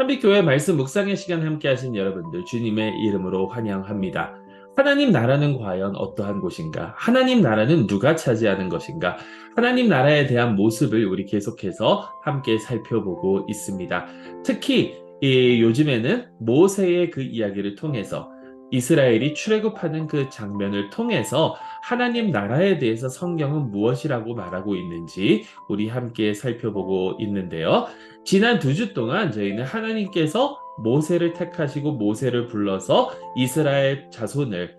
한빛교회 말씀 묵상의 시간 함께 하신 여러분들 주님의 이름으로 환영합니다. 하나님 나라는 과연 어떠한 곳인가? 하나님 나라는 누가 차지하는 것인가? 하나님 나라에 대한 모습을 우리 계속해서 함께 살펴보고 있습니다. 특히 요즘에는 모세의 그 이야기를 통해서 이스라엘이 출애굽하는 그 장면을 통해서 하나님 나라에 대해서 성경은 무엇이라고 말하고 있는지 우리 함께 살펴보고 있는데요. 지난 2주 동안 저희는 하나님께서 모세를 택하시고 모세를 불러서 이스라엘 자손을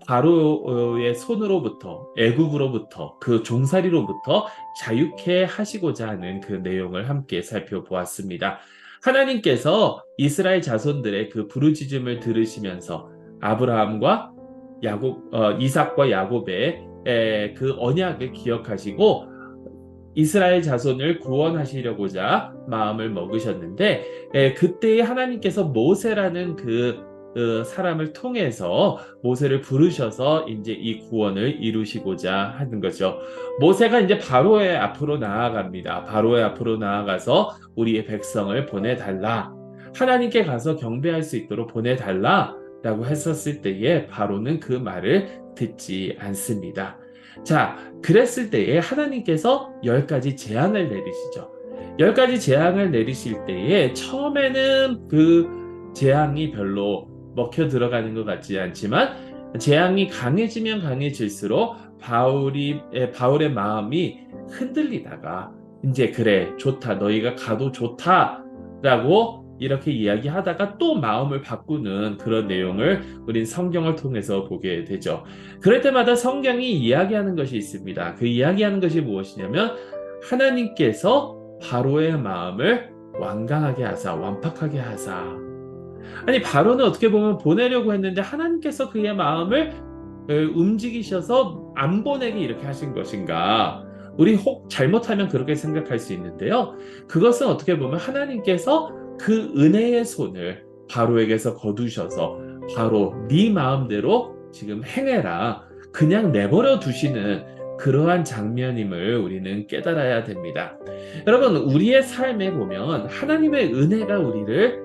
바로의 손으로부터 애굽으로부터 그 종살이로부터 자유케 하시고자 하는 그 내용을 함께 살펴보았습니다. 하나님께서 이스라엘 자손들의 그 부르짖음을 들으시면서 아브라함과 이삭과 야곱의 그 언약을 기억하시고 이스라엘 자손을 구원하시려고자 마음을 먹으셨는데 그때에 하나님께서 모세라는 그 사람을 통해서 모세를 부르셔서 이제 이 구원을 이루시고자 하는 거죠. 모세가 이제 바로의 앞으로 나아갑니다. 바로의 앞으로 나아가서 우리의 백성을 보내달라. 하나님께 가서 경배할 수 있도록 보내달라. 라고 했었을 때에 바로는 그 말을 듣지 않습니다. 자, 그랬을 때에 하나님께서 10가지 재앙을 내리시죠. 10가지 재앙을 내리실 때에 처음에는 그 재앙이 별로 먹혀 들어가는 것 같지 않지만 재앙이 강해지면 강해질수록 바울의 마음이 흔들리다가 이제 그래 좋다 너희가 가도 좋다라고 이렇게 이야기하다가 또 마음을 바꾸는 그런 내용을 우린 성경을 통해서 보게 되죠. 그럴 때마다 성경이 이야기하는 것이 있습니다. 그 이야기하는 것이 무엇이냐면 하나님께서 바로의 마음을 완강하게 하사 완팍하게 하사. 아니 바로는 어떻게 보면 보내려고 했는데 하나님께서 그의 마음을 움직이셔서 안 보내게 이렇게 하신 것인가? 우리 혹 잘못하면 그렇게 생각할 수 있는데요. 그것은 어떻게 보면 하나님께서 그 은혜의 손을 바로에게서 거두셔서 바로 네 마음대로 지금 행해라. 그냥 내버려 두시는 그러한 장면임을 우리는 깨달아야 됩니다. 여러분, 우리의 삶에 보면 하나님의 은혜가 우리를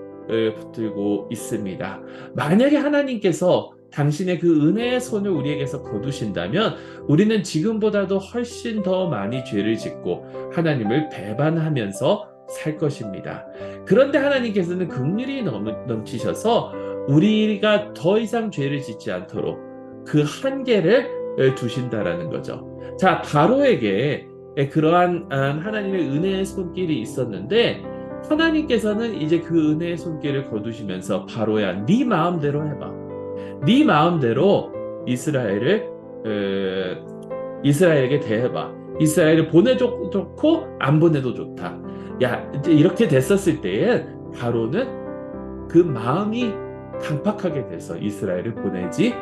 붙들고 있습니다. 만약에 하나님께서 당신의 그 은혜의 손을 우리에게서 거두신다면 우리는 지금보다도 훨씬 더 많이 죄를 짓고 하나님을 배반하면서 살 것입니다. 그런데 하나님께서는 긍휼이 넘치셔서 우리가 더 이상 죄를 짓지 않도록 그 한계를 두신다라는 거죠. 자, 바로에게 그러한 하나님의 은혜의 손길이 있었는데 하나님께서는 이제 그 은혜의 손길을 거두시면서 바로야 네 마음대로 해봐. 네 마음대로 이스라엘에게 대해봐. 이스라엘을 보내도 좋고 안 보내도 좋다. 야, 이제 이렇게 됐었을 때에 바로는 그 마음이 강팍하게 돼서 이스라엘을 보내지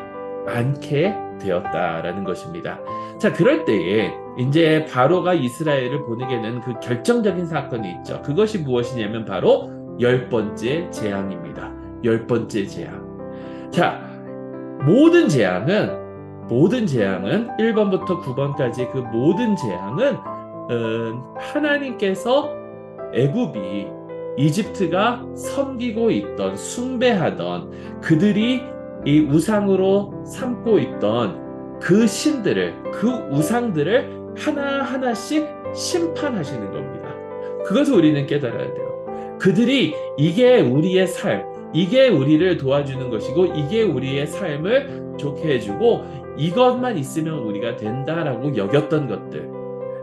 않게 되었다라는 것입니다. 자, 그럴 때에 이제 바로가 이스라엘을 보내게 된 그 결정적인 사건이 있죠. 그것이 무엇이냐면 바로 10번째 재앙입니다. 10번째 재앙. 자, 모든 재앙은 1번부터 9번까지 그 모든 재앙은 하나님께서 애굽이 이집트가 섬기고 있던 숭배하던 그들이 이 우상으로 삼고 있던 그 신들을 그 우상들을 하나하나씩 심판하시는 겁니다. 그것을 우리는 깨달아야 돼요. 그들이 이게 우리의 삶, 이게 우리를 도와주는 것이고 이게 우리의 삶을 좋게 해주고 이것만 있으면 우리가 된다라고 여겼던 것들,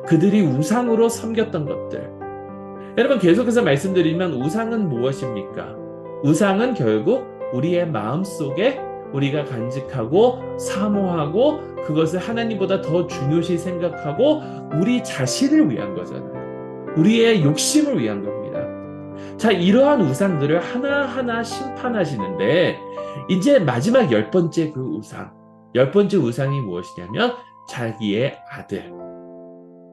그들이 우상으로 섬겼던 것들. 여러분 계속해서 말씀드리면 우상은 무엇입니까? 우상은 결국 우리의 마음속에 우리가 간직하고 사모하고 그것을 하나님보다 더 중요시 생각하고 우리 자신을 위한 거잖아요. 우리의 욕심을 위한 겁니다. 자, 이러한 우상들을 하나하나 심판하시는데 이제 마지막 10번째 그 우상, 10번째 우상이 무엇이냐면 자기의 아들,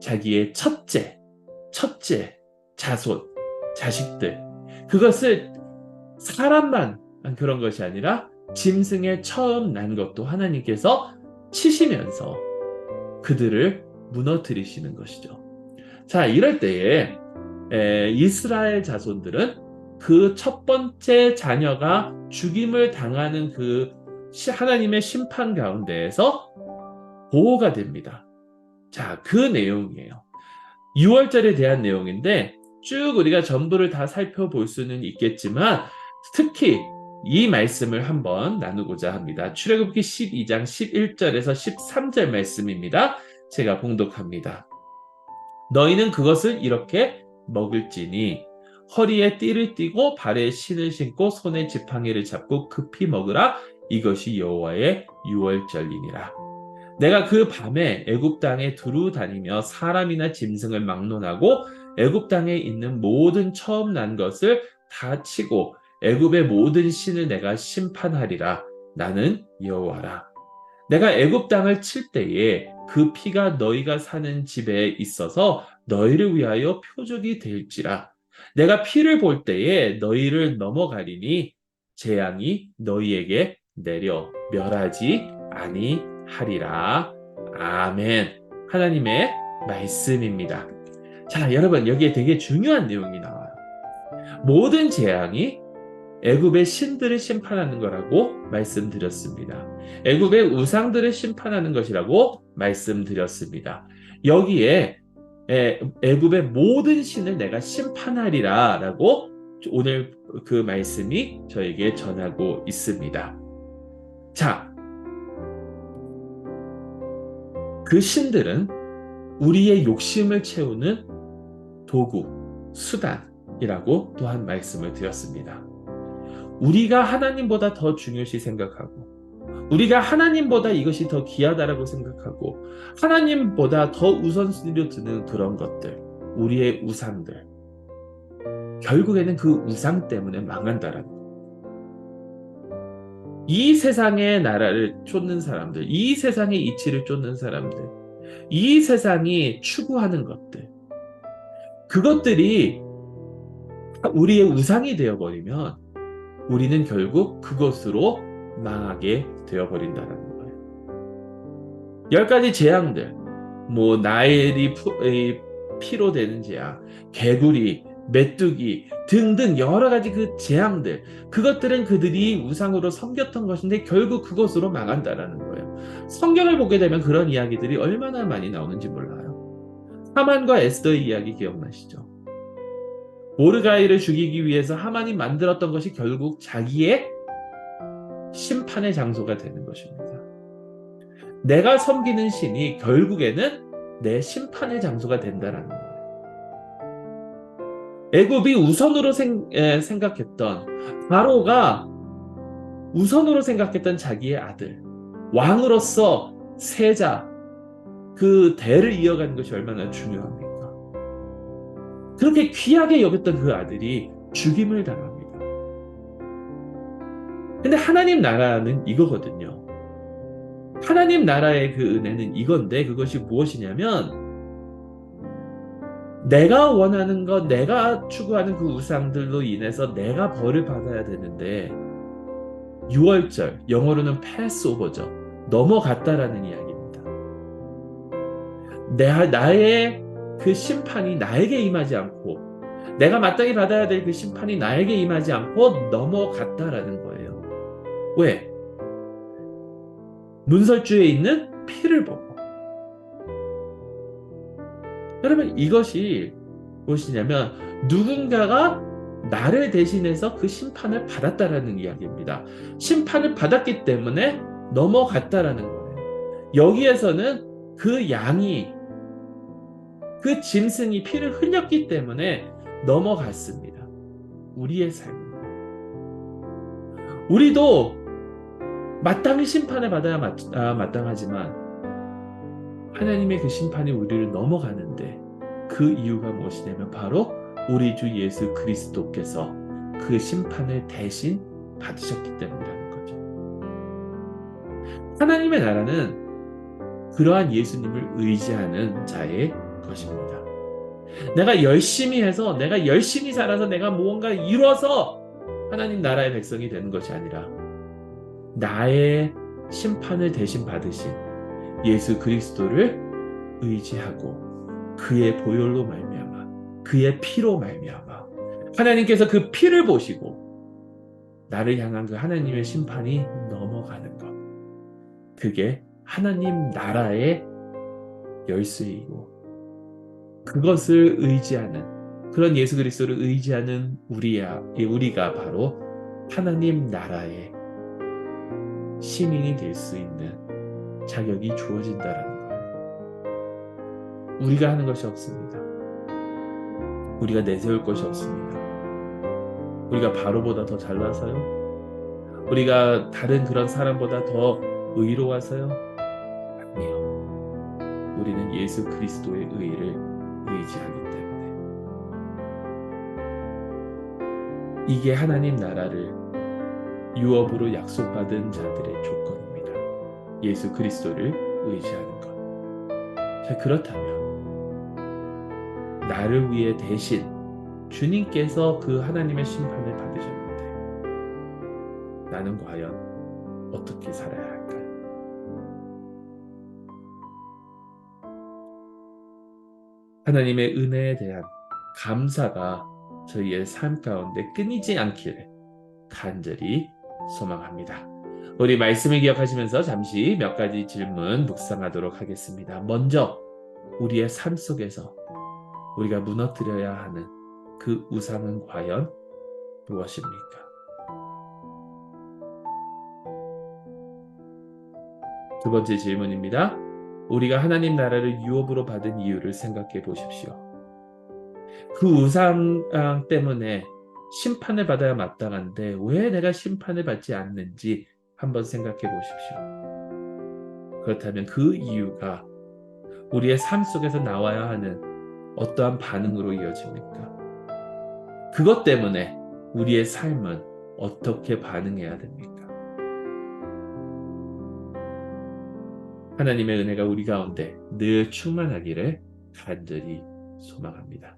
자기의 첫째 자손, 자식들, 그것을 사람만 그런 것이 아니라 짐승에 처음 난 것도 하나님께서 치시면서 그들을 무너뜨리시는 것이죠. 자, 이럴 때에 이스라엘 자손들은 그 첫 번째 자녀가 죽임을 당하는 그 하나님의 심판 가운데에서 보호가 됩니다. 자, 그 내용이에요. 6월절에 대한 내용인데 쭉 우리가 전부를 다 살펴볼 수는 있겠지만 특히 이 말씀을 한번 나누고자 합니다. 출애굽기 12장 11절에서 13절 말씀입니다. 제가 봉독합니다. 너희는 그것을 이렇게 먹을지니 허리에 띠를 띠고 발에 신을 신고 손에 지팡이를 잡고 급히 먹으라. 이것이 여호와의 유월절이니라. 내가 그 밤에 애굽 땅에 두루 다니며 사람이나 짐승을 막론하고 애굽 땅에 있는 모든 처음 난 것을 다 치고 애굽의 모든 신을 내가 심판하리라. 나는 여호와라. 내가 애굽 땅을 칠 때에 그 피가 너희가 사는 집에 있어서 너희를 위하여 표적이 될지라. 내가 피를 볼 때에 너희를 넘어가리니 재앙이 너희에게 내려 멸하지 아니하리라. 아멘. 하나님의 말씀입니다. 자, 여러분 여기에 되게 중요한 내용이 나와요. 모든 재앙이 애굽의 신들을 심판하는 거라고 말씀드렸습니다. 애굽의 우상들을 심판하는 것이라고 말씀드렸습니다. 여기에 애굽의 모든 신을 내가 심판하리라 라고 오늘 그 말씀이 저에게 전하고 있습니다. 자, 그 신들은 우리의 욕심을 채우는 도구, 수단이라고 또한 말씀을 드렸습니다. 우리가 하나님보다 더 중요시 생각하고 우리가 하나님보다 이것이 더 귀하다라고 생각하고 하나님보다 더 우선순위로 두는 그런 것들, 우리의 우상들, 결국에는 그 우상 때문에 망한다라는 것. 이 세상의 나라를 쫓는 사람들, 이 세상의 이치를 쫓는 사람들, 이 세상이 추구하는 것들, 그것들이 우리의 우상이 되어버리면 우리는 결국 그것으로 망하게 되어버린다는 거예요. 10가지 재앙들, 뭐 나일이 피로 되는 재앙, 개구리, 메뚜기 등등 여러 가지 그 재앙들, 그것들은 그들이 우상으로 섬겼던 것인데 결국 그것으로 망한다라는 거예요. 성경을 보게 되면 그런 이야기들이 얼마나 많이 나오는지 몰라요. 하만과 에스더의 이야기 기억나시죠? 모르가이를 죽이기 위해서 하만이 만들었던 것이 결국 자기의 심판의 장소가 되는 것입니다. 내가 섬기는 신이 결국에는 내 심판의 장소가 된다는 거예요. 애굽이 우선으로 생각했던, 바로가 우선으로 생각했던 자기의 아들, 왕으로서 세자, 그 대를 이어가는 것이 얼마나 중요합니까? 그렇게 귀하게 여겼던 그 아들이 죽임을 당합니다. 근데 하나님 나라는 이거거든요. 하나님 나라의 그 은혜는 이건데 그것이 무엇이냐면 내가 원하는 것, 내가 추구하는 그 우상들로 인해서 내가 벌을 받아야 되는데 6월절, 영어로는 패스오버죠. 넘어갔다라는 이야기입니다. 나의 그 심판이 나에게 임하지 않고 내가 마땅히 받아야 될 그 심판이 나에게 임하지 않고 넘어갔다라는 거예요. 왜? 문설주에 있는 피를 보고. 여러분 이것이 무엇이냐면 누군가가 나를 대신해서 그 심판을 받았다라는 이야기입니다. 심판을 받았기 때문에 넘어갔다라는 거예요. 여기에서는 그 양이, 그 짐승이 피를 흘렸기 때문에 넘어갔습니다. 우리의 삶입니다. 우리도 마땅히 심판을 받아야 마땅하지만 하나님의 그 심판이 우리를 넘어가는데 그 이유가 무엇이냐면 바로 우리 주 예수 그리스도께서 그 심판을 대신 받으셨기 때문이라는 거죠. 하나님의 나라는 그러한 예수님을 의지하는 자의 것입니다. 내가 열심히 해서, 내가 열심히 살아서, 내가 무언가 이뤄서 하나님 나라의 백성이 되는 것이 아니라 나의 심판을 대신 받으신 예수 그리스도를 의지하고 그의 보혈로 말미암아, 그의 피로 말미암아 하나님께서 그 피를 보시고 나를 향한 그 하나님의 심판이 넘어가는 것. 그게 하나님 나라의 열쇠이고 그것을 의지하는 그런 예수 그리스도를 의지하는 우리가 바로 하나님 나라의 시민이 될 수 있는 자격이 주어진다라는 거예요. 우리가 하는 것이 없습니다. 우리가 내세울 것이 없습니다. 우리가 바로보다 더 잘나서요? 우리가 다른 그런 사람보다 더 의로워서요? 아니요. 우리는 예수 그리스도의 의를 의지하기 때문에 이게 하나님 나라를 유업으로 약속받은 자들의 조건입니다. 예수 그리스도를 의지하는 것. 자, 그렇다면 나를 위해 대신 주님께서 그 하나님의 심판을 받으셨는데 나는 과연 어떻게 살아야 할까요? 하나님의 은혜에 대한 감사가 저희의 삶 가운데 끊이지 않기를 간절히 소망합니다. 우리 말씀을 기억하시면서 잠시 몇 가지 질문 묵상하도록 하겠습니다. 먼저 우리의 삶 속에서 우리가 무너뜨려야 하는 그 우상은 과연 무엇입니까? 두 번째 질문입니다. 우리가 하나님 나라를 유업으로 받은 이유를 생각해 보십시오. 그 우상 때문에 심판을 받아야 마땅한데 왜 내가 심판을 받지 않는지 한번 생각해 보십시오. 그렇다면 그 이유가 우리의 삶 속에서 나와야 하는 어떠한 반응으로 이어집니까? 그것 때문에 우리의 삶은 어떻게 반응해야 됩니까? 하나님의 은혜가 우리 가운데 늘 충만하기를 간절히 소망합니다.